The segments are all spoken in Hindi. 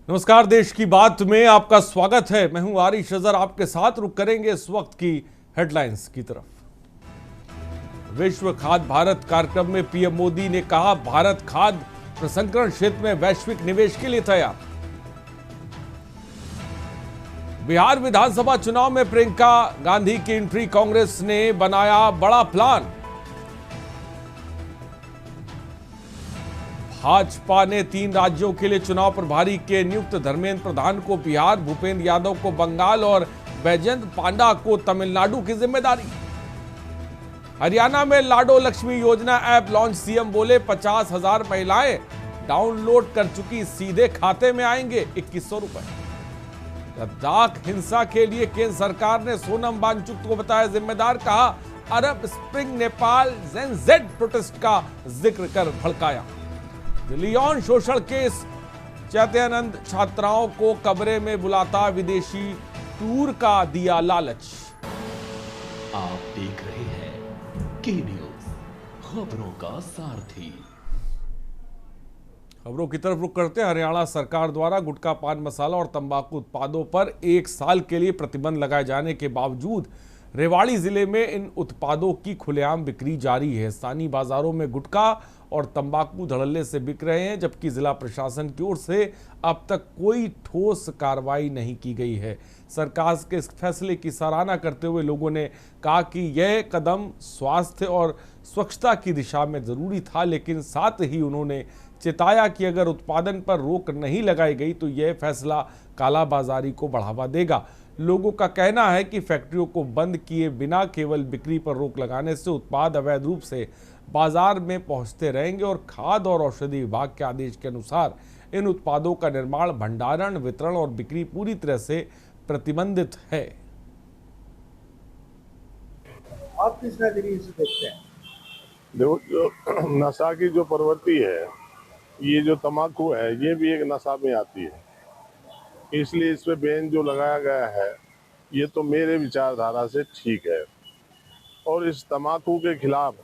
नमस्कार, देश की बात में आपका स्वागत है। मैं हूं आरिश अजहर, आपके साथ रुक करेंगे इस वक्त की हेडलाइंस की तरफ। विश्व खाद्य भारत कार्यक्रम में पीएम मोदी ने कहा, भारत खाद्य प्रसंस्करण क्षेत्र में वैश्विक निवेश के लिए तैयार। बिहार विधानसभा चुनाव में प्रियंका गांधी की एंट्री, कांग्रेस ने बनाया बड़ा प्लान। भाजपा ने 3 राज्यों के लिए चुनाव प्रभारी के नियुक्त धर्मेंद्र प्रधान को बिहार, भूपेंद्र यादव को बंगाल और बैजयंत पांडा को तमिलनाडु की जिम्मेदारी। हरियाणा में लाडो लक्ष्मी योजना ऐप लॉन्च, सीएम बोले 50,000 महिलाएं डाउनलोड कर चुकी, सीधे खाते में आएंगे 2100 रुपए। लद्दाख हिंसा के लिए केंद्र सरकार ने सोनम वांगचुक को बताया जिम्मेदार, कहा अरब स्प्रिंग नेपाल जेड प्रोटेस्ट का जिक्र कर भड़काया। दिल्ली यौन शोषण केस, चैत्यानंद छात्राओं को कमरे में बुलाता विदेशी टूर का दिया लालच। आप देख रहे हैं के न्यूज, खबरों का सारथी। खबरों की तरफ रुख करते हैं। हरियाणा सरकार द्वारा गुटखा, पान मसाला और तंबाकू उत्पादों पर 1 साल के लिए प्रतिबंध लगाए जाने के बावजूद रेवाड़ी जिले में इन उत्पादों की खुलेआम बिक्री जारी है। स्थानीय बाजारों में गुटखा और तंबाकू धड़ल्ले से बिक रहे हैं, जबकि जिला प्रशासन की ओर से अब तक कोई ठोस कार्रवाई नहीं की गई है। सरकार के इस फैसले की सराहना करते हुए लोगों ने कहा कि यह कदम स्वास्थ्य और स्वच्छता की दिशा में जरूरी था, लेकिन साथ ही उन्होंने चेताया कि अगर उत्पादन पर रोक नहीं लगाई गई तो यह फैसला कालाबाजारी को बढ़ावा देगा। लोगों का कहना है कि फैक्ट्रियों को बंद किए बिना केवल बिक्री पर रोक लगाने से उत्पाद अवैध रूप से बाजार में पहुंचते रहेंगे और खाद्य और औषधि विभाग के आदेश के अनुसार इन उत्पादों का निर्माण, भंडारण, वितरण और बिक्री पूरी तरह से प्रतिबंधित है। आप किस नजरिए से देखते हैं? देखो, जो नशा की जो प्रवृत्ति है, ये जो तम्बाकू है, ये भी एक नशा में आती है। इसलिए इस पे बैन जो लगाया गया है, ये तो मेरे विचारधारा से ठीक है। और इस तम्बाकू के खिलाफ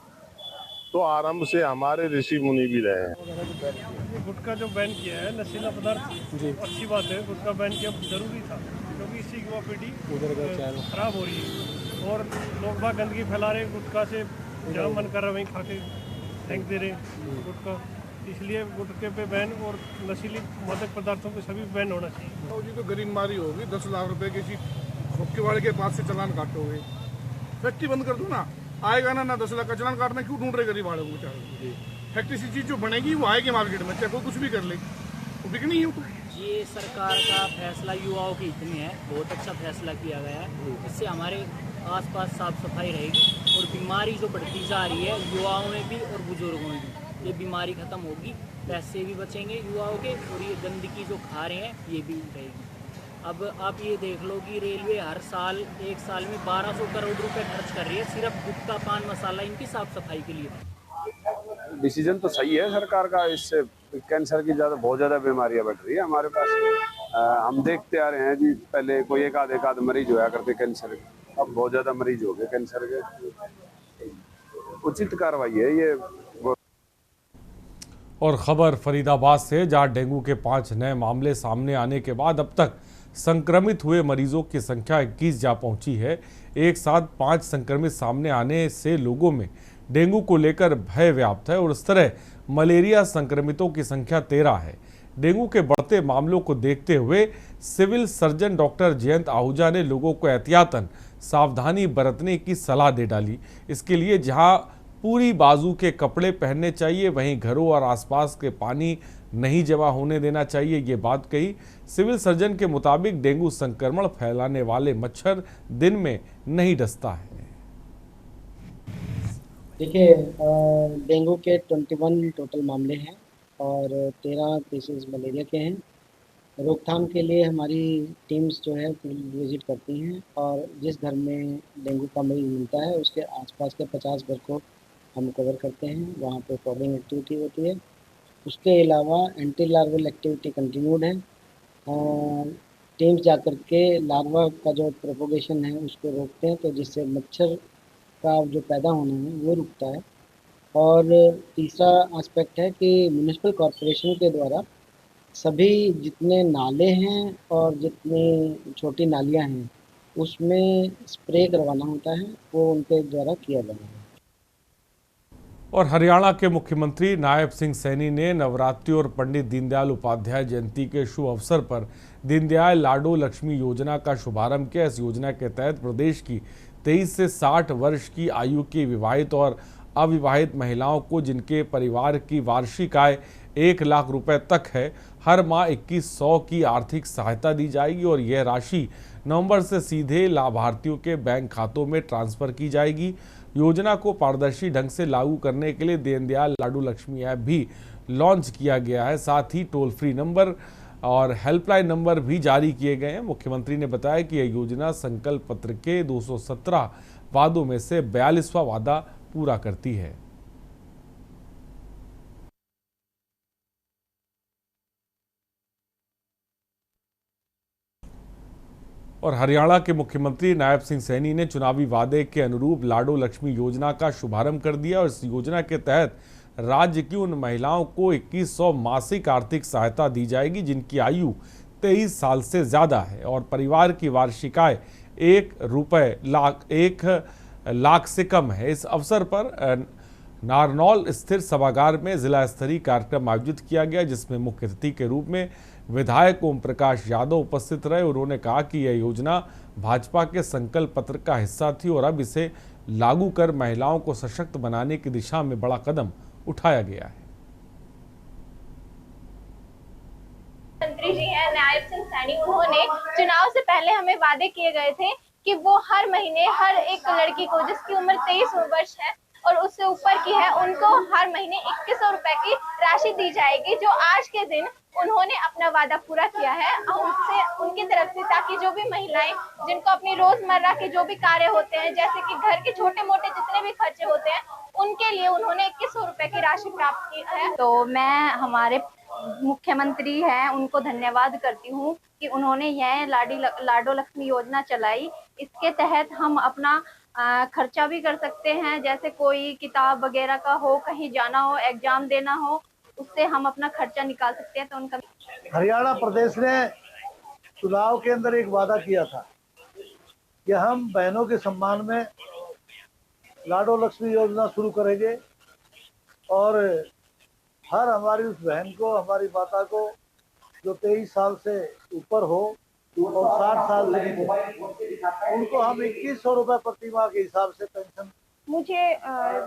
तो आरंभ से हमारे ऋषि मुनि भी रहे हैं। गुटखा जो बैन किया है, नशीला पदार्थ, अच्छी बात है। गुटखा बैन किया जरूरी था, क्योंकि इससे युवा पीढ़ी खराब हो रही है और लोग बाग गंदगी फैला रहे। गुटखा से जहाँ मन कर रहा है वहीं खा के फेंक दे रहे गुटखा। इसलिए गुटखे पे बैन और नशीली मादक पदार्थों पे सभी बैन होना चाहिए। तो जी तो गरिमारी होगी, 10 लाख रुपए की हुक्के वाले के पास से चालान काटोगे, फैक्ट्री बंद कर दो ना, आएगा ना 10 लाख का चालान काटना क्यों ढूंढ रहे गरीब वालों को बेचारे। फैक्ट्री से चीज जो बनेगी वो आएगी मार्केट में, चाहे कोई कुछ भी कर ले, वो बिकनी है। तो ये सरकार का फैसला युवाओं के हित में है, बहुत अच्छा फैसला किया गया है। इससे हमारे आसपास साफ सफाई रहेगी और बीमारी जो बढ़ती जा रही है युवाओं में भी और बुजुर्गों में भी, ये बीमारी खत्म होगी, पैसे भी बचेंगे युवाओं के और ये गंदगी जो खा रहे हैं ये भी रहेगी। अब आप ये देख लो कि रेलवे हर साल 1 साल में 1200 करोड़ रुपए खर्च कर रही है सिर्फ गुटखा, पान मसाला इनकी साफ सफाई के लिए। डिसीजन तो सही है सरकार का। इससे कैंसर की बहुत ज़्यादा बीमारियां बढ़ रही है हमारे पास। हम देखते आ रहे हैं जी, पहले कोई एक आध मरीज होया करते कैंसर के, अब बहुत ज़्यादा मरीज हो गए कैंसर के। उचित कार्रवाई है ये। और खबर फरीदाबाद से, जहां डेंगू के 5 नए मामले सामने आने के बाद अब तक संक्रमित हुए मरीजों की संख्या 21 जा पहुंची है। एक साथ 5 संक्रमित सामने आने से लोगों में डेंगू को लेकर भय व्याप्त है और इस तरह मलेरिया संक्रमितों की संख्या 13 है। डेंगू के बढ़ते मामलों को देखते हुए civil surgeon doctor Jayant Ahuja ने लोगों को एहतियातन सावधानी बरतने की सलाह दे डाली। इसके लिए जहां पूरी बाजू के कपड़े पहनने चाहिए, वहीं घरों और आसपास के पानी नहीं जमा होने देना चाहिए, ये बात कही। सिविल सर्जन के मुताबिक डेंगू संक्रमण फैलाने वाले मच्छर दिन में नहीं डसता है। देखिए, डेंगू के 21 टोटल मामले हैं और 13 केसेस मलेरिया के हैं। रोकथाम के लिए हमारी टीम्स जो है फील्ड विजिट करती हैं और जिस घर में डेंगू का मरीज मिलता है उसके आसपास के 50 घर को हम कवर करते हैं, वहाँ पे फॉगिंग एक्टिविटी होती है। उसके अलावा एंटी लार्वल एक्टिविटी कंटिन्यूड है। टीम्स जाकर के लार्वा का जो प्रोपोगेशन है उसको रोकते हैं, तो जिससे मच्छर का जो पैदा होना है वो रुकता है। और तीसरा एस्पेक्ट है कि म्यूनिसिपल कॉरपोरेशन के द्वारा सभी जितने नाले हैं और जितनी छोटी नालियाँ हैं उसमें स्प्रे करवाना होता है, वो उनके द्वारा किया जाना है। और हरियाणा के मुख्यमंत्री नायब सिंह सैनी ने नवरात्रि और पंडित दीनदयाल उपाध्याय जयंती के शुभ अवसर पर दीनदयाल लाडो लक्ष्मी योजना का शुभारंभ किया। इस योजना के तहत प्रदेश की 23 से 60 वर्ष की आयु की विवाहित और अविवाहित महिलाओं को जिनके परिवार की वार्षिक आय 1 लाख रुपए तक है, हर माह 2100 की आर्थिक सहायता दी जाएगी और यह राशि नवंबर से सीधे लाभार्थियों के बैंक खातों में ट्रांसफर की जाएगी। योजना को पारदर्शी ढंग से लागू करने के लिए दीनदयाल लाडो लक्ष्मी ऐप भी लॉन्च किया गया है। साथ ही टोल फ्री नंबर और हेल्पलाइन नंबर भी जारी किए गए हैं। मुख्यमंत्री ने बताया कि यह योजना संकल्प पत्र के 217 वादों में से 42वां वादा पूरा करती है। और हरियाणा के मुख्यमंत्री नायब सिंह सैनी ने चुनावी वादे के अनुरूप लाडो लक्ष्मी योजना का शुभारंभ कर दिया और इस योजना के तहत राज्य की उन महिलाओं को 2100 मासिक आर्थिक सहायता दी जाएगी जिनकी आयु 23 साल से ज्यादा है और परिवार की वार्षिक आय 1 लाख से कम है। इस अवसर पर नारनौल स्थित सभागार में जिला स्तरीय कार्यक्रम आयोजित किया गया जिसमें मुख्य अतिथि के रूप में विधायक ओम प्रकाश यादव उपस्थित रहे। उन्होंने कहा कि यह योजना भाजपा के संकल्प पत्र का हिस्सा थी और अब इसे लागू कर महिलाओं को सशक्त बनाने की दिशा में बड़ा कदम उठाया गया है। मंत्री जी हैं नायब सिंह सैनी, उन्होंने चुनाव से पहले हमें वादे किए गए थे कि वो हर महीने हर एक लड़की को जिसकी उम्र 23 वर्ष है और उससे ऊपर की है उनको हर महीने 2100 रुपए की राशि दी जाएगी, जो आज के दिन उन्होंने अपना वादा पूरा किया है उनसे उनकी तरफ से, ताकि जो भी महिलाएं जिनको अपनी रोजमर्रा के जो भी कार्य होते हैं जैसे कि घर के छोटे मोटे जितने भी खर्चे होते हैं उनके लिए उन्होंने 2100 रुपए की राशि प्राप्त की है। तो मैं हमारे मुख्यमंत्री हैं उनको धन्यवाद करती हूँ कि उन्होंने यह लाडो लक्ष्मी योजना चलाई। इसके तहत हम अपना खर्चा भी कर सकते हैं, जैसे कोई किताब वगैरह का हो, कहीं जाना हो, एग्जाम देना हो, उससे हम अपना खर्चा निकाल सकते हैं। तो उनका हरियाणा प्रदेश ने चुनाव के अंदर एक वादा किया था कि हम बहनों के सम्मान में लाडो लक्ष्मी योजना शुरू करेंगे और हर हमारी उस बहन को, हमारी माता को जो 23 साल से ऊपर हो और 60 साल से उनको हम 2100 रुपए प्रति माह के हिसाब से पेंशन। मुझे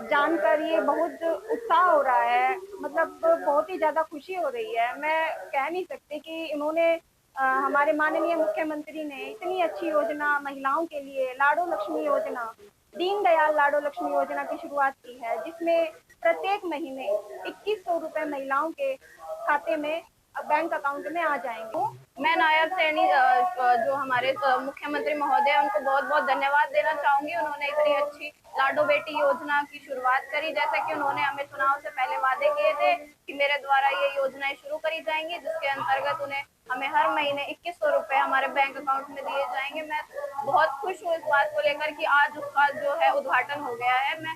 जानकर ये बहुत उत्साह हो रहा है, मतलब बहुत ही ज़्यादा खुशी हो रही है। मैं कह नहीं सकती कि इन्होंने हमारे माननीय मुख्यमंत्री ने इतनी अच्छी योजना महिलाओं के लिए लाडो लक्ष्मी योजना, दीनदयाल लाडो लक्ष्मी योजना की शुरुआत की है, जिसमें प्रत्येक महीने 2100 रुपए महिलाओं के खाते में बैंक अकाउंट में आ जाएंगे। मैं नायब सैनी जो हमारे मुख्यमंत्री महोदय उनको बहुत बहुत धन्यवाद देना चाहूंगी। उन्होंने इतनी अच्छी लाडो बेटी योजना की शुरुआत करी, जैसा कि उन्होंने हमें चुनाव से पहले वादे किए थे कि मेरे द्वारा ये योजनाएं शुरू करी जाएंगी, जिसके अंतर्गत हमें हर महीने 2100 रुपए हमारे बैंक अकाउंट में दिए जाएंगे। मैं बहुत खुश हूँ इस बात को लेकर कि आज उसका जो है उद्घाटन हो गया है। मैं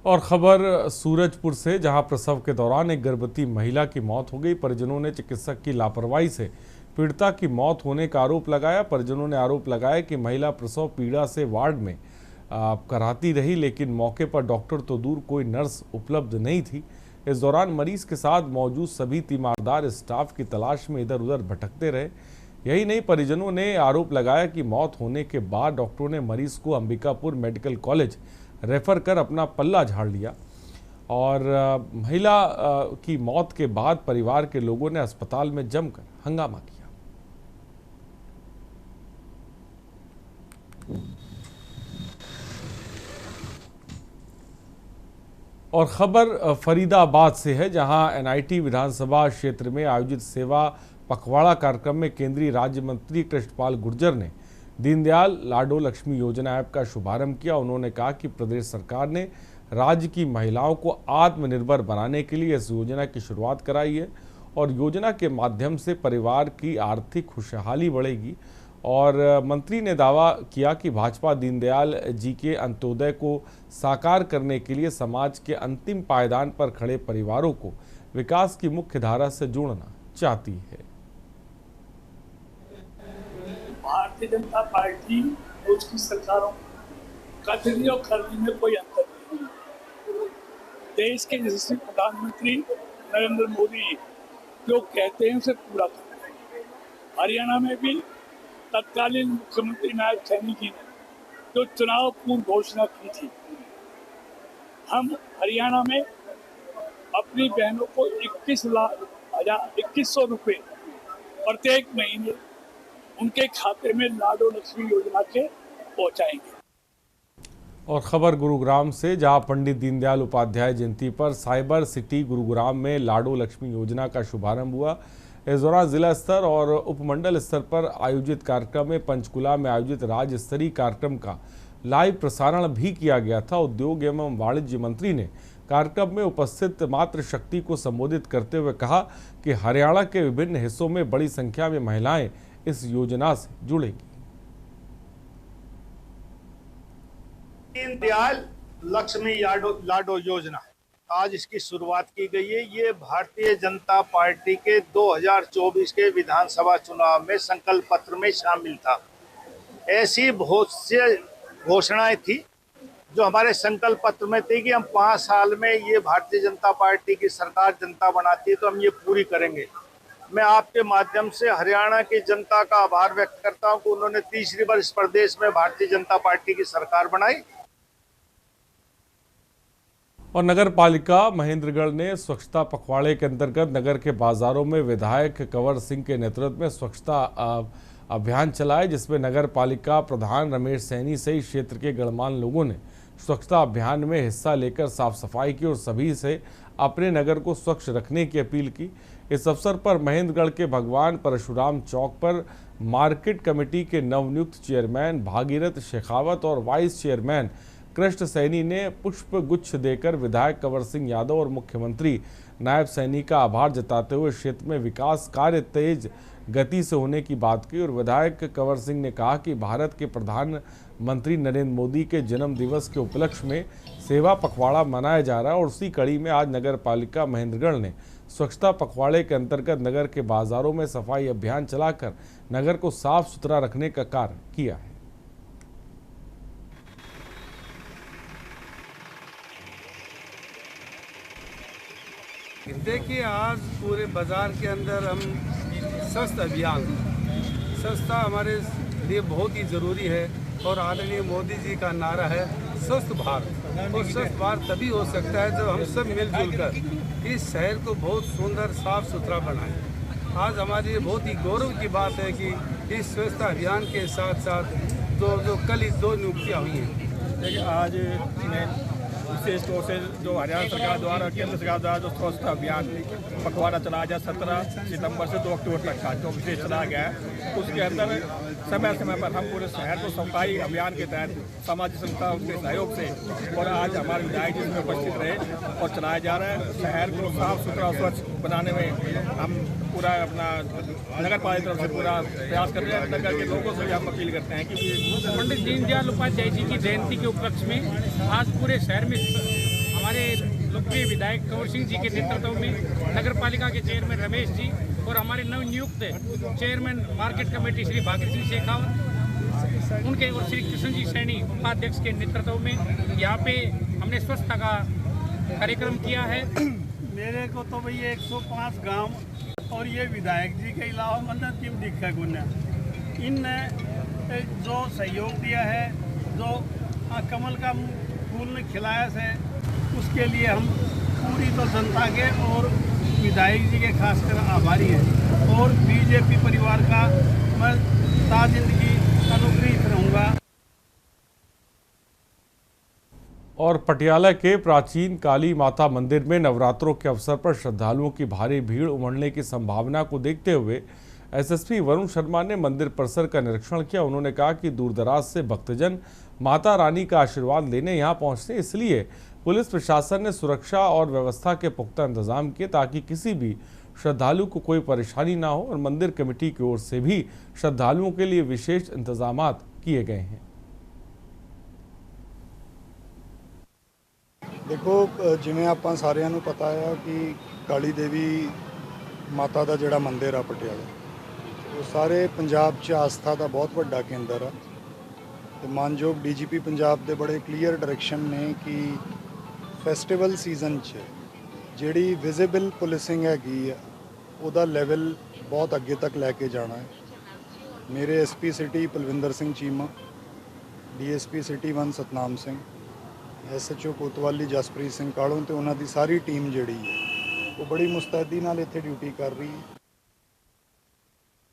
और खबर सूरजपुर से, जहां प्रसव के दौरान एक गर्भवती महिला की मौत हो गई। परिजनों ने चिकित्सक की लापरवाही से पीड़िता की मौत होने का आरोप लगाया। परिजनों ने आरोप लगाया कि महिला प्रसव पीड़ा से वार्ड में कराती रही, लेकिन मौके पर डॉक्टर तो दूर कोई नर्स उपलब्ध नहीं थी। इस दौरान मरीज के साथ मौजूद सभी तीमारदार स्टाफ की तलाश में इधर उधर भटकते रहे। यही नहीं, परिजनों ने आरोप लगाया कि मौत होने के बाद डॉक्टरों ने मरीज को अंबिकापुर मेडिकल कॉलेज रेफर कर अपना पल्ला झाड़ लिया और महिला की मौत के बाद परिवार के लोगों ने अस्पताल में जमकर हंगामा किया। और खबर फरीदाबाद से है, जहां एनआईटी विधानसभा क्षेत्र में आयोजित सेवा पखवाड़ा कार्यक्रम में केंद्रीय राज्य मंत्री कृष्णपाल गुर्जर ने दीनदयाल लाडो लक्ष्मी योजना ऐप का शुभारंभ किया। उन्होंने कहा कि प्रदेश सरकार ने राज्य की महिलाओं को आत्मनिर्भर बनाने के लिए इस योजना की शुरुआत कराई है और योजना के माध्यम से परिवार की आर्थिक खुशहाली बढ़ेगी। और मंत्री ने दावा किया कि भाजपा दीनदयाल जी के अंत्योदय को साकार करने के लिए समाज के अंतिम पायदान पर खड़े परिवारों को विकास की मुख्य धारा से जुड़ना चाहती है। भारतीय जनता पार्टी और उसकी सरकारों कथनी और करनी में कोई अंतर नहीं। देश के यशस्वी प्रधानमंत्री नरेंद्र मोदी जो कहते हैं उसे पूरा करते हैं। हरियाणा में भी तत्कालीन मुख्यमंत्री नायब सैनी जी ने जो चुनाव पूर्व घोषणा की थी, हम हरियाणा में अपनी बहनों को 21,000 रुपये प्रत्येक महीने उनके खाते में लाडो लक्ष्मी योजना के पहुंचाएंगे। और खबर गुरुग्राम से, जहां पंडित दीनदयाल उपाध्याय जयंती पर साइबर सिटी गुरुग्राम में लाडो लक्ष्मी योजना का शुभारंभ हुआ। इस दौरान जिला स्तर और उपमंडल स्तर पर आयोजित कार्यक्रम में पंचकुला में आयोजित राज्य स्तरीय कार्यक्रम का लाइव प्रसारण भी किया गया था। उद्योग एवं वाणिज्य मंत्री ने कार्यक्रम में उपस्थित मातृशक्ति को संबोधित करते हुए कहा कि हरियाणा के विभिन्न हिस्सों में बड़ी संख्या में महिलाएं इस योजना से जुड़ेंगी। दीनदयाल लक्ष्मी लाडो योजना आज इसकी शुरुआत की गई है। ये भारतीय जनता पार्टी के 2024 के विधानसभा चुनाव में संकल्प पत्र में शामिल था। ऐसी बहुत सी घोषणाएं थी जो हमारे संकल्प पत्र में थी कि हम 5 साल में ये भारतीय जनता पार्टी की सरकार जनता बनाती है तो हम ये पूरी करेंगे। मैं आपके माध्यम से हरियाणा की जनता का आभार व्यक्त करता हूं कि उन्होंने तीसरी बार इस प्रदेश में भारतीय जनता पार्टी की सरकार बनाई। और नगर पालिका महेंद्रगढ़ ने स्वच्छता पखवाड़े के अंतर्गत नगर के बाजारों में विधायक कंवर सिंह के नेतृत्व में स्वच्छता अभियान चलाए, जिसमें नगर पालिका प्रधान रमेश सैनी सहित क्षेत्र के गणमान्य लोगों ने स्वच्छता अभियान में हिस्सा लेकर साफ सफाई की और सभी से अपने नगर को स्वच्छ रखने की अपील की। इस अवसर पर महेंद्रगढ़ के भगवान परशुराम चौक पर मार्केट कमेटी के नवनियुक्त चेयरमैन भागीरथ शेखावत और वाइस चेयरमैन कृष्ण सैनी ने पुष्प गुच्छ देकर विधायक कंवर सिंह यादव और मुख्यमंत्री नायब सैनी का आभार जताते हुए क्षेत्र में विकास कार्य तेज गति से होने की बात की। और विधायक कंवर सिंह ने कहा कि भारत के प्रधानमंत्री नरेंद्र मोदी के जन्म दिवस के उपलक्ष्य में सेवा पखवाड़ा मनाया जा रहा है और उसी कड़ी में आज नगर पालिका महेंद्रगढ़ ने स्वच्छता पखवाड़े के अंतर्गत नगर के बाजारों में सफाई अभियान चलाकर नगर को साफ सुथरा रखने का कार्य किया है। देखिए, आज पूरे बाजार के अंदर हम स्वच्छता अभियान, स्वच्छता हमारे लिए बहुत ही ज़रूरी है और आदरणीय मोदी जी का नारा है स्वस्थ भारत। और स्वस्थ भारत तभी हो सकता है जब हम सब मिलजुल कर इस शहर को बहुत सुंदर साफ सुथरा बनाएं। आज हमारे लिए बहुत ही गौरव की बात है कि इस स्वच्छता अभियान के साथ साथ जो कल ही 2 नियुक्तियाँ हुई हैं। देखिए, आज मैं विशेष तौर से जो हरियाणा सरकार द्वारा, केंद्र सरकार द्वारा जो स्वच्छता अभियान पखवाड़ा चलाया गया 17 सितंबर से 2 अक्टूबर तक का जो विशेष चलाया गया है, उसके अंदर समय समय पर हम पूरे शहर को सफाई अभियान के तहत सामाजिक संस्थाओं के सहयोग से और आज हमारे विधायक जी में उपस्थित रहे और चलाया जा रहा है। शहर को साफ सुथरा स्वच्छ बनाने में हम पूरा अपना नगर पालिका तरफ से पूरा प्रयास कर रहे हैं। नगर के लोगों से भी हम अपील करते हैं कि पंडित दीनदयाल उपाध्याय जी की जयंती के उपलक्ष्य में आज पूरे शहर में हमारे लोकप्रिय विधायक कंवर सिंह जी के नेतृत्व में नगर पालिका के चेयरमैन रमेश जी और हमारे नवनियुक्त chairman market committee Shri Bhagirath Singh Shekhawat, उनके और श्री कृष्ण जी सैनी उपाध्यक्ष के नेतृत्व में यहाँ पे हमने स्वच्छता का कार्यक्रम किया है। मेरे को तो भैया 105 गांव और ये विधायक जी के अलावा मतलब टीम दिखा गुना इनने जो सहयोग दिया है, जो कमल का फूल ने खिलाया है, उसके लिए हम पूरी तो जनता के और विधायक जी के खासकर आभारी हैं और बीजेपी परिवार का मैं ताजिंदगी अनुग्रहित रहूँगा। और पटियाला के प्राचीन काली माता मंदिर में नवरात्रों के अवसर पर श्रद्धालुओं की भारी भीड़ उमड़ने की संभावना को देखते हुए एसएसपी वरुण शर्मा ने मंदिर परिसर का निरीक्षण किया। उन्होंने कहा कि दूरदराज से भक्तजन माता रानी का आशीर्वाद लेने यहां पहुंचते, इसलिए पुलिस प्रशासन ने सुरक्षा और व्यवस्था के पुख्ता इंतजाम किए ताकि किसी भी श्रद्धालु को कोई परेशानी ना हो। और मंदिर कमेटी की ओर से भी श्रद्धालुओं के लिए विशेष इंतजामात किए गए हैं। देखो जिवें आपां सारिਆਂ ਨੂੰ पता है कि काली देवी माता का जिहड़ा मंदिर आ पटियाला वो सारे पंजाब च आस्था का बहुत वड्डा केंद्र आ ते मानयोग DGP पंजाब दे बड़े क्लीयर डायरैक्शन ने कि फैसटिवल सीजन च जिहड़ी विजिबल पुलिसिंग हैगी आ उहदा लैवल बहुत अगे तक लैके जाना है। मेरे SP city Palwinder Singh Cheema, DSP city 1 Satnam Singh, SHO Kotwali Jasprit Singh कालों तो उन्होंने सारी टीम जिहड़ी है वो बड़ी मुस्तैदी नाल इत्थे ड्यूटी कर रही है।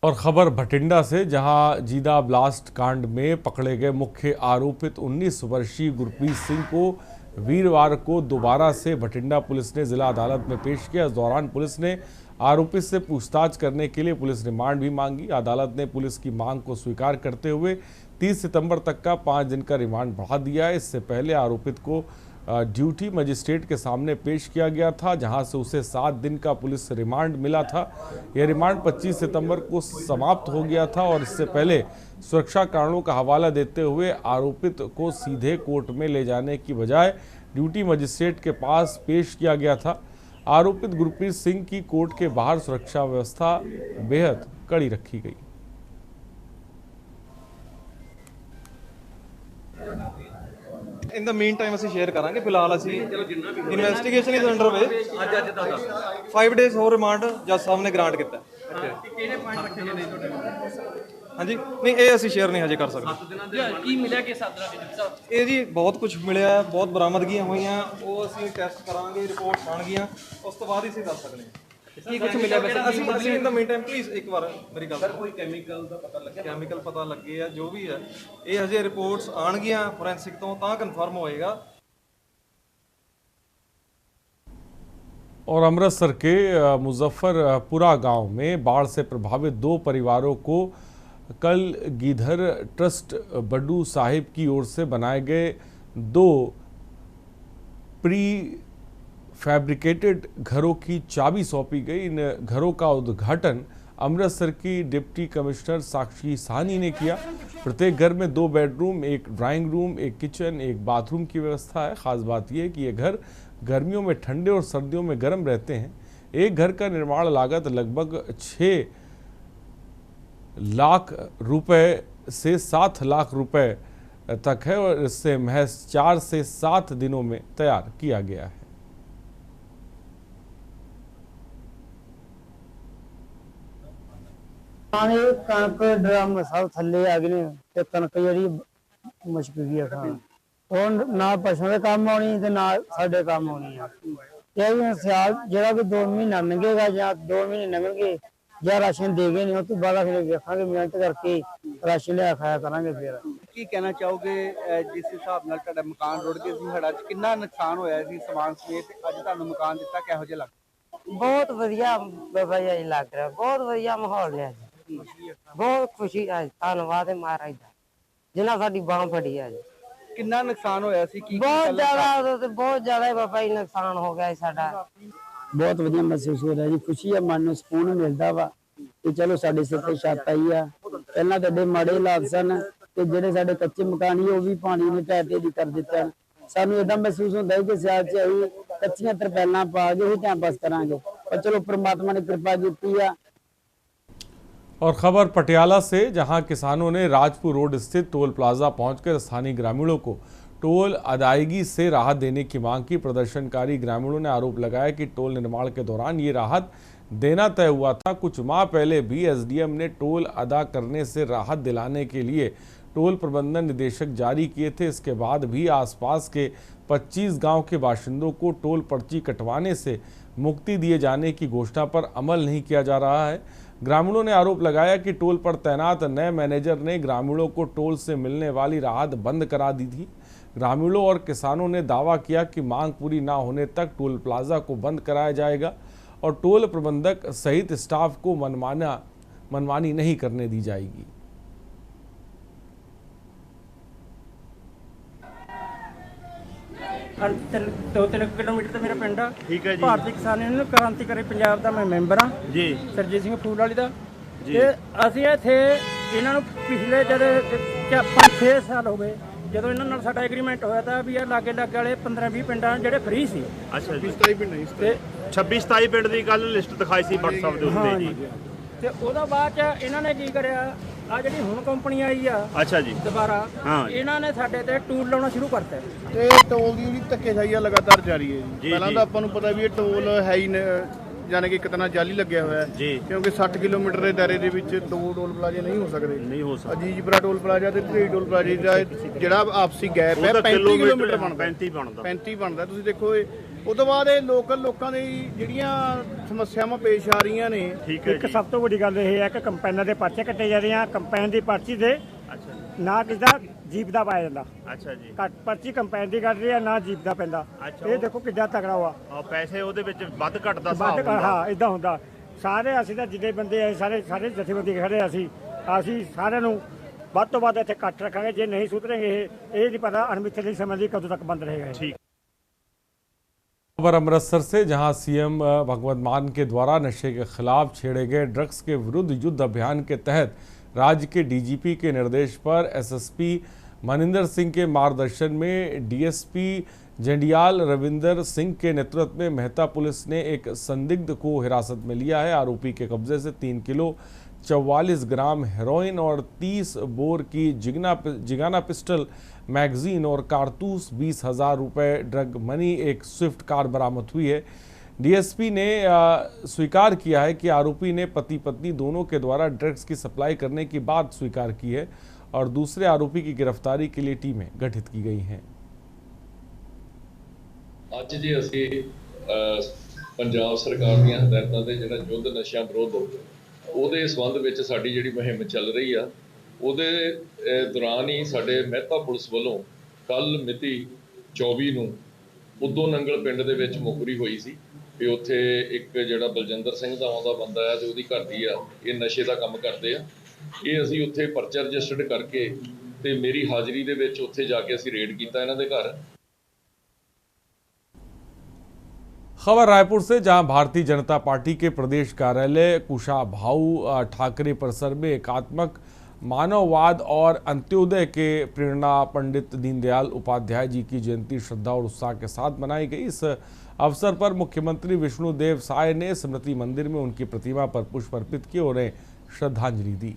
और खबर भटिंडा से, जहां जीदा ब्लास्ट कांड में पकड़े गए मुख्य आरोपित 19 वर्षीय गुरप्रीत सिंह को वीरवार को दोबारा से भटिंडा पुलिस ने जिला अदालत में पेश किया। इस दौरान पुलिस ने आरोपित से पूछताछ करने के लिए पुलिस रिमांड भी मांगी। अदालत ने पुलिस की मांग को स्वीकार करते हुए 30 सितंबर तक का 5 दिन का रिमांड बढ़ा दिया है। इससे पहले आरोपित को ड्यूटी मजिस्ट्रेट के सामने पेश किया गया था, जहां से उसे 7 दिन का पुलिस रिमांड मिला था। यह रिमांड 25 सितंबर को समाप्त हो गया था और इससे पहले सुरक्षा कारणों का हवाला देते हुए आरोपित को सीधे कोर्ट में ले जाने की बजाय ड्यूटी मजिस्ट्रेट के पास पेश किया गया था। आरोपित गुरप्रीत सिंह की कोर्ट के बाहर सुरक्षा व्यवस्था बेहद कड़ी रखी गई। इन द मीन टाइम ਅਸੀਂ ਸ਼ੇਅਰ ਕਰਾਂਗੇ। ਫਿਲਹਾਲ ਅਸੀਂ ਇਨਵੈਸਟੀਗੇਸ਼ਨ ਇਜ਼ ਅੰਡਰ ਵੇ। ਅੱਜ 5 ਡੇਜ਼ ਹੋਰ ਰਿਮਾਂਡ ਜੱਜ ਸਾਹਿਬ ਨੇ ਗ੍ਰਾਂਟ ਕੀਤਾ। ਕਿਹੜੇ ਪੁਆਇੰਟ ਰੱਖੇ ਗਏ ਨੇ ਤੁਹਾਡੇ? ਹਾਂਜੀ ਨਹੀਂ ਇਹ ਅਸੀਂ ਸ਼ੇਅਰ ਨਹੀਂ ਹਜੇ ਕਰ ਸਕਦੇ। 7 ਦਿਨਾਂ ਦੇ ਕੀ ਮਿਲਿਆ ਕਿ 7 ਦਿਨਾਂ ਦੇ ਵਿੱਚ? ਇਹ ਜੀ ਬਹੁਤ ਕੁਝ ਮਿਲਿਆ, ਬਹੁਤ ਬਰਾਮਦਗੀਆਂ ਹੋਈਆਂ, ਉਹ ਅਸੀਂ ਟੈਸਟ ਕਰਾਂਗੇ, ਰਿਪੋਰਟਸ ਆਉਣਗੀਆਂ, ਉਸ ਤੋਂ ਬਾਅਦ ਹੀ ਅਸੀਂ ਦੱਸ ਸਕਦੇ ਹਾਂ ਕੀ ਕੁਝ ਮਿਲਿਆ। ਵੈਸੇ ਅਸੀਂ ਇਨ ਦ ਮੀਨ ਟਾਈਮ ਪਲੀਜ਼ ਇੱਕ ਵਾਰ ਮੇਰੀ ਗੱਲ। ਸਰ ਕੋਈ ਕੈਮੀਕਲ ਦਾ ਪਤਾ ਲੱਗਿਆ? ਕੈਮੀਕਲ ਪਤਾ ਲੱਗੇ ਆ, ਜੋ ਵੀ ਹੈ ਇਹ ਹਜੇ ਰਿਪੋਰਟਸ ਆਉਣਗੀਆਂ ਫੋਰੈਂਸਿਕ ਤੋਂ ਤਾਂ ਕਨਫਰਮ ਹੋਏਗਾ। और अमृतसर के मुजफ्फरपुरा गांव में बाढ़ से प्रभावित 2 परिवारों को कल गीधर ट्रस्ट बड्डू साहिब की ओर से बनाए गए 2 प्री फैब्रिकेटेड घरों की चाबी सौंपी गई। इन घरों का उद्घाटन अमृतसर की डिप्टी कमिश्नर साक्षी साहनी ने किया। प्रत्येक घर में 2 bedroom, 1 drawing room, 1 kitchen, 1 bathroom की व्यवस्था है। खास बात यह है कि ये घर गर्मियों में ठंडे और सर्दियों में गर्म रहते हैं। एक घर का निर्माण लागत लगभग 6 लाख रुपए से 7 लाख रुपए तक है और इससे महज 4 से 7 दिनों में तैयार किया गया है। कणक ड्रम सब थले आ गए ते कणक जी मुश्क गई है खाना। ਹੁਣ ਨਾ ਪਸ਼ੂਆਂ ਦੇ ਕੰਮ ਆਉਣੀ ਤੇ ਨਾ ਸਾਡੇ ਕੰਮ ਆਉਣੀ ਆ। ਇਹ ਵੀ ਸਿਆਲ ਜਿਹੜਾ ਵੀ 2 ਮਹੀਨਾ ਲੰਘੇਗਾ ਜਾਂ 2 ਮਹੀਨੇ ਲੰਘਣਗੇ ਜਾਂ ਰਾਸ਼ਨ ਦੇ ਗਏ ਨਹੀਂ, ਉਹ ਤੋਂ ਬਾਅਦ ਫਿਰ ਵੇਖਾਂਗੇ, ਮਿਹਨਤ ਕਰਕੇ ਰਾਸ਼ਨ ਲਿਆ ਖਾਇਆ ਕਰਾਂਗੇ। ਫਿਰ ਕੀ ਕਹਿਣਾ ਚਾਹੋਗੇ ਜਿਸ ਹਿਸਾਬ ਨਾਲ ਤੁਹਾਡਾ ਮਕਾਨ ਰੁੜ ਗਿਆ ਸੀ, ਹੜ੍ਹਾਂ 'ਚ ਕਿੰਨਾ ਨੁਕਸਾਨ ਹੋਇਆ ਸੀ ਸਮਾਨ ਸਮੇਤ, ਅੱਜ ਤੁਹਾਨੂੰ ਮਕਾਨ ਦਿੱਤਾ, ਕਿਹੋ ਜਿਹਾ ਲੱਗ? ਬਹੁਤ ਵਧੀਆ ਬਾਬਾ ਜੀ ਲੱਗ ਰਿਹਾ, ਬਹੁਤ ਵਧੀਆ ਮਾਹੌਲ ਰਿਹਾ ਜੀ, ਬਹੁਤ ਖੁਸ਼ੀ ਹੈ। ਧੰਨਵਾਦ ਹੈ ਮਹਾਰਾਜ ਦਾ ਜਿਨ੍ਹਾਂ ਸਾਡੀ ਬਾਂਹ ਫੜੀ ਹੈ ਜੀ। ਕਿੰਨਾ ਨੁਕਸਾਨ ਹੋਇਆ ਸੀ? ਕੀ ਬਹੁਤ ਜ਼ਿਆਦਾ ਬਾਬਾ ਜੀ ਨੁਕਸਾਨ ਹੋ ਗਿਆ ਸਾਡਾ। ਬਹੁਤ ਵਧੀਆ ਮਹਿਸੂਸ ਹੋ ਰਿਹਾ ਜੀ, ਖੁਸ਼ੀ ਆ, ਮਨ ਨੂੰ ਸਕੂਨ ਮਿਲਦਾ ਵਾ ਕਿ ਚਲੋ ਸਾਡੇ ਸਿਰ ਤੇ ਛੱਤ ਆਈ ਆ। ਪਹਿਲਾਂ ਤੁਹਾਡੇ ਮਾੜੇ ਹਾਲਾਤ ਸਨ ਤੇ ਜਿਹੜੇ ਸਾਡੇ ਕੱਚੇ ਮਕਾਨ ਸੀ ਉਹ ਵੀ ਪਾਣੀ ਨੇ ਢਹਿ ਢੇਰੀ ਕਰ ਦਿੱਤਾ। ਸਾਨੂੰ ਏਦਾਂ ਮਹਿਸੂਸ ਹੁੰਦਾ ਕਿ ਸਿਆਲ 'ਚ ਅਸੀਂ ਕੱਚੀਆਂ ਤਰਪਾਲਾਂ ਪਾ ਕੇ ਹੀ ਟਾਈਮ ਪਾਸ ਕਰਾਂਗੇ, ਪਰ ਚਲੋ परमात्मा ने कृपा की है। और खबर पटियाला से, जहां किसानों ने राजपुर रोड स्थित टोल प्लाजा पहुंचकर स्थानीय ग्रामीणों को टोल अदायगी से राहत देने की मांग की। प्रदर्शनकारी ग्रामीणों ने आरोप लगाया कि टोल निर्माण के दौरान ये राहत देना तय हुआ था। कुछ माह पहले भी SDM ने टोल अदा करने से राहत दिलाने के लिए टोल प्रबंधन निदेशक जारी किए थे। इसके बाद भी आसपास के 25 गांव के बाशिंदों को टोल पर्ची कटवाने से मुक्ति दिए जाने की घोषणा पर अमल नहीं किया जा रहा है। ग्रामीणों ने आरोप लगाया कि टोल पर तैनात नए मैनेजर ने ग्रामीणों को टोल से मिलने वाली राहत बंद करा दी थी। ग्रामीणों और किसानों ने दावा किया कि मांग पूरी ना होने तक टोल प्लाजा को बंद कराया जाएगा और टोल प्रबंधक सहित स्टाफ को मनमानी नहीं करने दी जाएगी। दो 3 किलोमीटर तो मेरा पिंड आ। ठीक है जी। भारतीय किसान यूनियन क्रांतिकारी पंजाब का मैं मैंबर हाँ जी, सरजीत सिंह फूल वाली का। ਅਸੀਂ ਇੱਥੇ ਇਹਨਾਂ ਨੂੰ ਪਿਛਲੇ ਜਦ 5-6 ਸਾਲ ਹੋ ਗਏ ਜਦੋਂ ਇਹਨਾਂ ਨਾਲ ਸਾਡਾ ਐਗਰੀਮੈਂਟ ਹੋਇਆ ਤਾਂ ਵੀ ਇਹ ਲਾਗੇ ਵਾਲੇ 15-20 ਪਿੰਡਾਂ ਜਿਹੜੇ ਫ੍ਰੀ ਸੀ। ਅੱਛਾ ਜੀ, 27 ਪਿੰਡ ਨਹੀਂ ਤੇ 26-27 ਪਿੰਡ ਦੀ ਗੱਲ ਲਿਸਟ ਦਿਖਾਈ ਸੀ WhatsApp ਦੇ ਉੱਤੇ ਜੀ। ਤੇ ਉਹਦਾ ਬਾਅਦ ਚ ਇਹਨਾਂ ਨੇ ਕੀ ਕਰਿਆ, ਆ ਜਿਹੜੀ ਹੁਣ ਕੰਪਨੀ ਆਈ ਆ ਅੱਛਾ ਜੀ ਦੁਬਾਰਾ, ਹਾਂ ਇਹਨਾਂ ਨੇ ਸਾਡੇ ਤੇ ਟੂਲ ਲਾਉਣਾ ਸ਼ੁਰੂ ਕਰਤਾ ਤੇ ਟੋਲ ਦੀ ਜਿਹੜੀ ਧੱਕੇਸ਼ਾਹੀ ਆ ਲਗਾਤਾਰ ਜਾਰੀ ਹੈ ਜੀ। ਪਹਿਲਾਂ ਤਾਂ ਆਪਾਂ ਨੂੰ ਪਤਾ ਵੀ ਇਹ ਟੋਲ ਹੈ ਹੀ ਜਾਨੇ ਕਿ ਇੱਕ ਤਰ੍ਹਾਂ ਜਾਲੀ ਲੱਗਿਆ ਹੋਇਆ ਹੈ ਜੀ, ਕਿਉਂਕਿ 60 ਕਿਲੋਮੀਟਰ ਦੇ ਦਾਇਰੇ ਦੇ ਵਿੱਚ ਦੋ ਟੋਲ ਪਲਾਜ਼ੇ ਨਹੀਂ ਹੋ ਸਕਦੇ। ਅਜੀਜਪੁਰਾ ਟੋਲ ਪਲਾਜ਼ਾ ਤੇ ਢੇਰੀ ਟੋਲ ਪਲਾਜ਼ੇ ਦਾ ਜਿਹੜਾ ਆਪਸੀ ਗੈਪ ਹੈ 35 ਕਿਲੋਮੀਟਰ ਬਣਦਾ। 35 ਬਣਦਾ। ਤੁਸੀਂ ਦੇਖੋ ਉਹ ਤੋਂ ਬਾਅਦ ਇਹ ਲੋਕਾਂ ਦੀ ਜਿਹੜੀਆਂ ਸਮੱਸਿਆਵਾਂ ਪੇਸ਼ ਆ ਰਹੀਆਂ ਨੇ, ਇੱਕ ਸਭ ਤੋਂ ਵੱਡੀ ਗੱਲ ਇਹ ਹੈ ਕਿ ਕੰਪੈਨਾਂ ਦੇ ਪਰਚੇ ਕੱਟੇ ਜਾ ਰਹੇ ਆ। ਕੰਪੈਨ ਦੀ ਪਰਚੀ ਤੇ ਨਾ ਕਿਸੇ ਦਾ ਜੀਪ ਦਾ ਪਾਇਆ ਜਾਂਦਾ। ਅੱਛਾ ਜੀ, ਪਰਚੀ ਕੰਪੈਨ ਦੀ ਕੱਟ ਰਹੀ ਆ, ਨਾ ਜੀਪ ਦਾ ਪੈਂਦਾ। ਇਹ ਦੇਖੋ ਕਿੱਦਾਂ ਤਗੜਾ ਹੋਆ। ਪੈਸੇ ਉਹਦੇ ਵਿੱਚ ਵੱਧ ਘੱਟ ਦਾ ਹਿਸਾਬ ਹੁੰਦਾ। ਹਾਂ ਇਦਾਂ ਹੁੰਦਾ। ਸਾਰੇ ਅਸੀਂ ਤਾਂ ਜਿੱਦੇ ਬੰਦੇ ਆਏ ਸਾਰੇ ਜਥੇਬੰਦੀ ਖੜੇ ਅਸੀਂ ਸਾਰਿਆਂ ਨੂੰ ਵੱਧ ਤੋਂ ਵੱਧ ਇੱਥੇ ਕੱਟ ਰੱਖਾਂਗੇ। ਜੇ ਨਹੀਂ ਸੁਧरेंगे ਇਹ नहीं पता अनमिथे समय लिए कदों तक बंद रहेगा। ठीक। खबर अमृतसर से, जहां सीएम भगवंत मान के द्वारा नशे के खिलाफ छेड़े गए ड्रग्स के विरुद्ध युद्ध अभियान के तहत राज्य के डीजीपी के निर्देश पर एसएसपी मनिंदर सिंह के मार्गदर्शन में डीएसपी जंडियाल रविंदर सिंह के नेतृत्व में मेहता पुलिस ने एक संदिग्ध को हिरासत में लिया है। आरोपी के कब्जे से 3 किलो 44 ग्राम हेरोइन और 30 बोर की जिगाना पिस्टल मैगजीन और कारतूस 20,000 रुपये ड्रग मनी एक स्विफ्ट कार बरामद हुई है। डीएसपी ने स्वीकार किया है कि आरोपी ने पति पत्नी दोनों के द्वारा ड्रग्स की सप्लाई करने की बात स्वीकार की है और दूसरे आरोपी की गिरफ्तारी के लिए टीमें गठित की गई हैं। ਅੱਜ ਜੀ ਅਸੀਂ ਪੰਜਾਬ ਸਰਕਾਰ ਦੀਆਂ ਹਦਾਇਤਾਂ ਤੇ ਜਿਹੜਾ ਯੁੱਧ ਨਸ਼ਿਆਂ ਵਿਰੁੱਧ ਉਹਦੇ ਸੰਬੰਧ ਵਿੱਚ ਸਾਡੀ ਜਿਹੜੀ ਮੁਹਿੰਮ ਚੱਲ ਰਹੀ ਆ, ਉਹਦੇ ਦੌਰਾਨ ਹੀ ਸਾਡੇ ਮਹਿਤਾ ਪੁਲਿਸ ਵੱਲੋਂ ਕੱਲ ਮਿਤੀ 24 ਨੂੰ ਉਦੋਂ ਨੰਗਲ ਪਿੰਡ ਦੇ ਵਿੱਚ ਮੁਖਬਰੀ ਹੋਈ ਸੀ ਕਿ ਉੱਥੇ ਇੱਕ ਜਿਹੜਾ ਬਲਜਿੰਦਰ ਸਿੰਘ ਦਾ ਆਉਂਦਾ ਬੰਦਾ ਆ ਤੇ ਉਹਦੀ ਘਰ ਦੀ ਆ, ਇਹ ਨਸ਼ੇ ਦਾ ਕੰਮ ਕਰਦੇ ਆ। ਇਹ ਅਸੀਂ ਉੱਥੇ ਪਰਚਾ ਰਜਿਸਟਰਡ ਕਰਕੇ ਤੇ ਮੇਰੀ ਹਾਜ਼ਰੀ ਦੇ ਵਿੱਚ ਉੱਥੇ ਜਾ ਕੇ ਅਸੀਂ ਰੇਡ ਕੀਤਾ ਇਹਨਾਂ ਦੇ घਰ। खबर रायपुर से, जहां भारतीय जनता पार्टी के प्रदेश कार्यालय कुशाभाऊ ठाकरे परिसर में एकात्मक मानववाद और अंत्योदय के प्रेरणा पंडित दीनदयाल उपाध्याय जी की जयंती श्रद्धा और उत्साह के साथ मनाई गई। इस अवसर पर मुख्यमंत्री विष्णुदेव साय ने स्मृति मंदिर में उनकी प्रतिमा पर पुष्प अर्पित किए और उन्हें श्रद्धांजलि दी।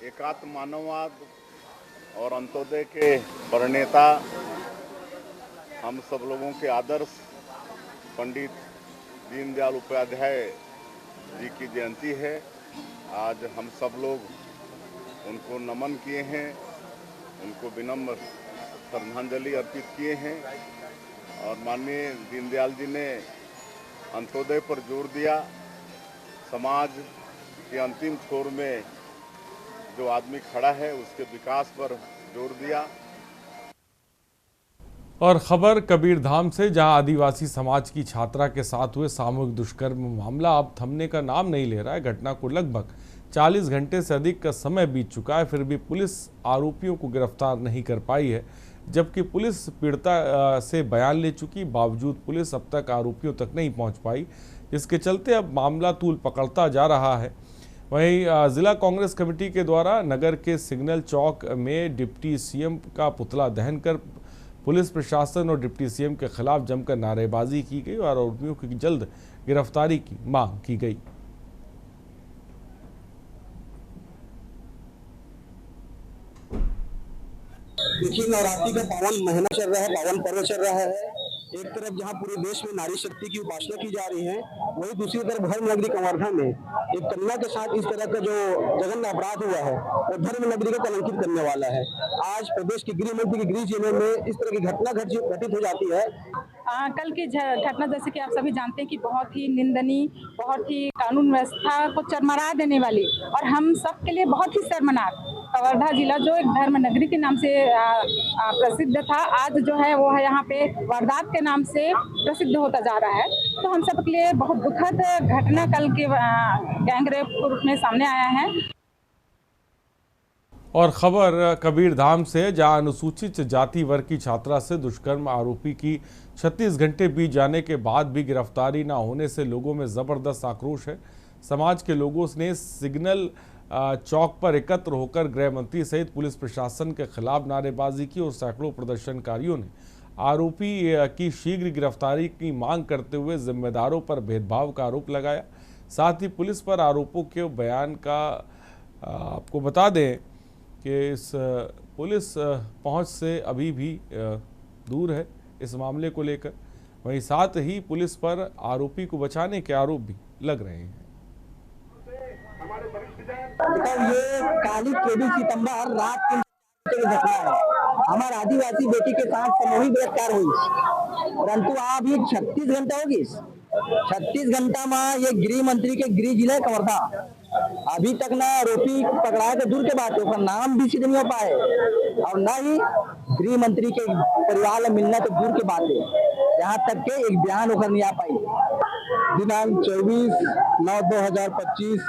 एकात्म मानववाद और अंत्योदय के प्रणेता हम सब लोगों के आदर्श पंडित दीनदयाल उपाध्याय जी की जयंती है। आज हम सब लोग उनको नमन किए हैं, उनको विनम्र श्रद्धांजलि अर्पित किए हैं और माननीय दीनदयाल जी ने अंत्योदय पर जोर दिया। समाज के अंतिम छोर में जो आदमी खड़ा है उसके विकास पर जोर दिया। और खबर कबीरधाम से, जहां आदिवासी समाज की छात्रा के साथ हुए सामूहिक दुष्कर्म मामला अब थमने का नाम नहीं ले रहा है। घटना को लगभग 40 घंटे से अधिक का समय बीत चुका है, फिर भी पुलिस आरोपियों को गिरफ्तार नहीं कर पाई है। जबकि पुलिस पीड़िता से बयान ले चुकी, बावजूद पुलिस अब तक आरोपियों तक नहीं पहुंच पाई, जिसके चलते अब मामला तूल पकड़ता जा रहा है। वहीं जिला कांग्रेस कमेटी के द्वारा नगर के सिग्नल चौक में डिप्टी सीएम का पुतला दहन कर पुलिस प्रशासन और डिप्टी सीएम के खिलाफ जमकर नारेबाजी की गई और आरोपियों की जल्द गिरफ्तारी की मांग की गई। देखिए, नवरात्रि का पावन महीना चल रहा है, पावन पर्व चल रहा है। एक तरफ जहां पूरे देश में नारी शक्ति की उपासना की जा रही है, वहीं दूसरी तरफ धर्म नगरी कवर्धा में एक कन्या के साथ इस तरह का जो जघन्य अपराध हुआ है वो धर्म नगरी को कलंकित करने वाला है। आज प्रदेश के गृह मंत्री के गृह जिले में इस तरह की घटना घटित हो जाती है। कल की घटना जैसे कि आप सभी जानते हैं कि बहुत ही निंदनीय, बहुत ही कानून व्यवस्था को चरमरा देने वाली और हम सब के लिए बहुत ही शर्मनाक, कवर्धा जिला जो एक धर्म नगरी के नाम से प्रसिद्ध था, आज जो है वो है यहाँ पे वारदात के नाम से प्रसिद्ध होता जा रहा है। तो हम सब के लिए बहुत दुखद घटना कल के गैंगरेप के रूप में सामने आया है। और खबर कबीरधाम से, जहां अनुसूचित जाति वर्ग की छात्रा से दुष्कर्म आरोपी की 36 घंटे बीत जाने के बाद भी गिरफ्तारी न होने से लोगों में जबरदस्त आक्रोश है। समाज के लोगों ने सिग्नल चौक पर एकत्र होकर गृह मंत्री सहित पुलिस प्रशासन के खिलाफ नारेबाजी की और सैकड़ों प्रदर्शनकारियों ने आरोपी की शीघ्र गिरफ्तारी की मांग करते हुए जिम्मेदारों पर भेदभाव का आरोप लगाया। साथ ही पुलिस पर आरोपों के बयान का आपको बता दें कि इस पुलिस पहुंच से अभी भी दूर है इस मामले को लेकर। वहीं साथ ही पुलिस पर आरोपी को बचाने के आरोप भी लग रहे हैं। ये काली 24 सितंबर रात की घटना है। हमारे आदिवासी बेटी के साथ सामूहिक बलात्कार हुई, परंतु अभी 36 घंटा होगी। 36 घंटा में ये गृह मंत्री के गृह जिला कवर्धा अभी तक ना आरोपी पकड़ाए तो दूर के बात है, नाम भी सीधे नहीं हो पाए और ना ही गृह मंत्री के परिवार में मिलना तो दूर की बात है, यहाँ तक के एक बयान होकर नहीं आ पाई। दिनांक 24/9/2025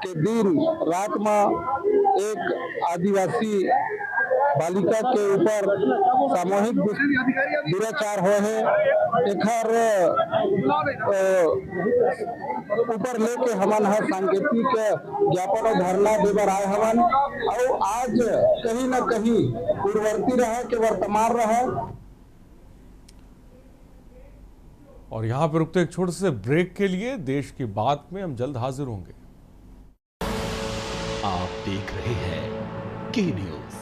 के दिन रात में एक आदिवासी बालिका के ऊपर सामूहिक दुराचार हुए हैं। ऊपर लेके हमन है सांकेतिक ज्ञापन और धरना देवर आए हमन और आज कहीं न कहीं पूर्ववर्ती रहे के वर्तमान रहे। और यहाँ पर रुकते एक छोटे से ब्रेक के लिए। देश की बात में हम जल्द हाजिर होंगे। आप देख रहे हैं के न्यूज़,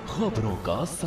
खबरों का